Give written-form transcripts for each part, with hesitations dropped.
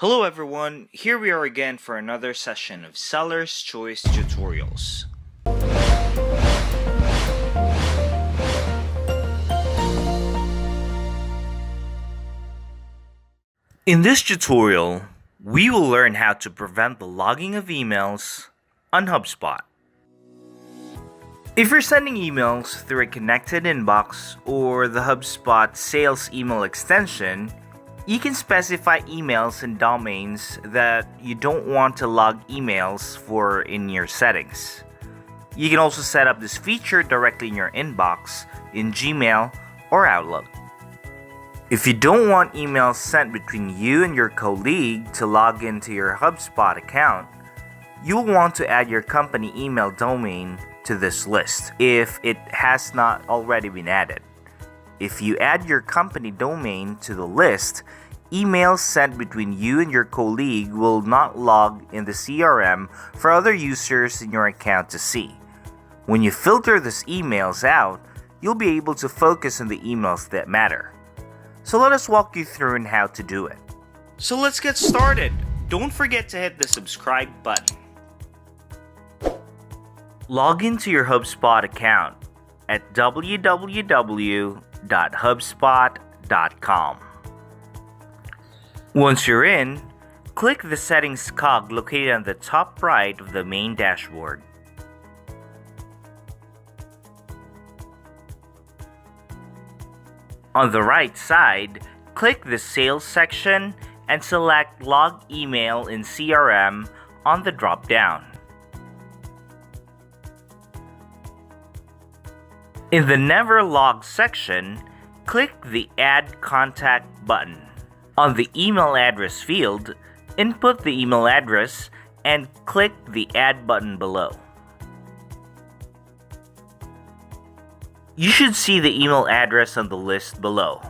Hello everyone, here we are again for another session of Seller's Choice Tutorials. In this tutorial, we will learn how to prevent the logging of emails on HubSpot. If you're sending emails through a connected inbox or the HubSpot sales email extension, you can specify emails and domains that you don't want to log emails for in your settings. You can also set up this feature directly in your inbox in Gmail or Outlook. If you don't want emails sent between you and your colleague to log into your HubSpot account, you'll want to add your company email domain to this list if it has not already been added. If you add your company domain to the list, emails sent between you and your colleague will not log in the CRM for other users in your account to see. When you filter these emails out, you'll be able to focus on the emails that matter. So let us walk you through on how to do it. So let's get started. Don't forget to hit the subscribe button. Log into your HubSpot account at www.hubspot.com. Once you're in, click the Settings cog located on the top right of the main dashboard. On the right side, click the Sales section and select Log Email in CRM on the drop-down. In the Never Log section, click the Add Contact button. On the email address field, input the email address and click the Add button below. You should see the email address on the list below.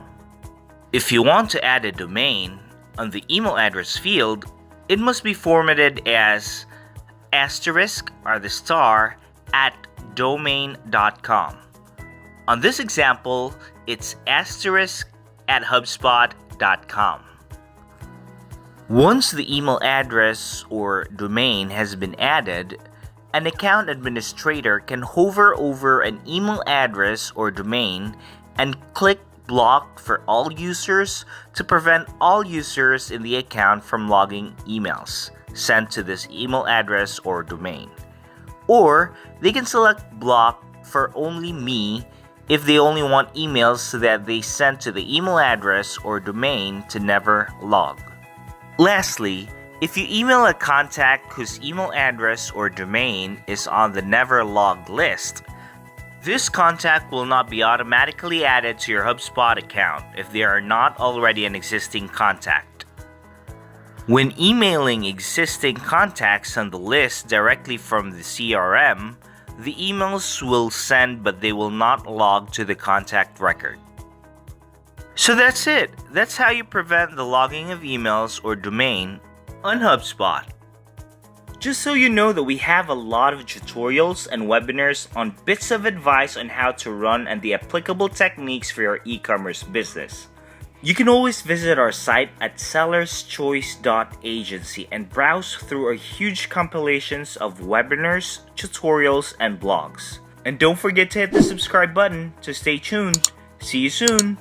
If you want to add a domain, on the email address field, it must be formatted as *@domain.com. On this example, it's *@hubspot.com. Once the email address or domain has been added, an account administrator can hover over an email address or domain and click Block for all users to prevent all users in the account from logging emails sent to this email address or domain. Or they can select Block for only me if they only want emails that they sent to the email address or domain to never log. Lastly, if you email a contact whose email address or domain is on the never logged list, this contact will not be automatically added to your HubSpot account if they are not already an existing contact. When emailing existing contacts on the list directly from the CRM, the emails will send but they will not log to the contact record. So that's it. That's how you prevent the logging of emails or domain on HubSpot. Just so you know that we have a lot of tutorials and webinars on bits of advice on how to run and the applicable techniques for your e-commerce business. You can always visit our site at sellerschoice.agency and browse through our huge compilations of webinars, tutorials, and blogs. And don't forget to hit the subscribe button to stay tuned. See you soon!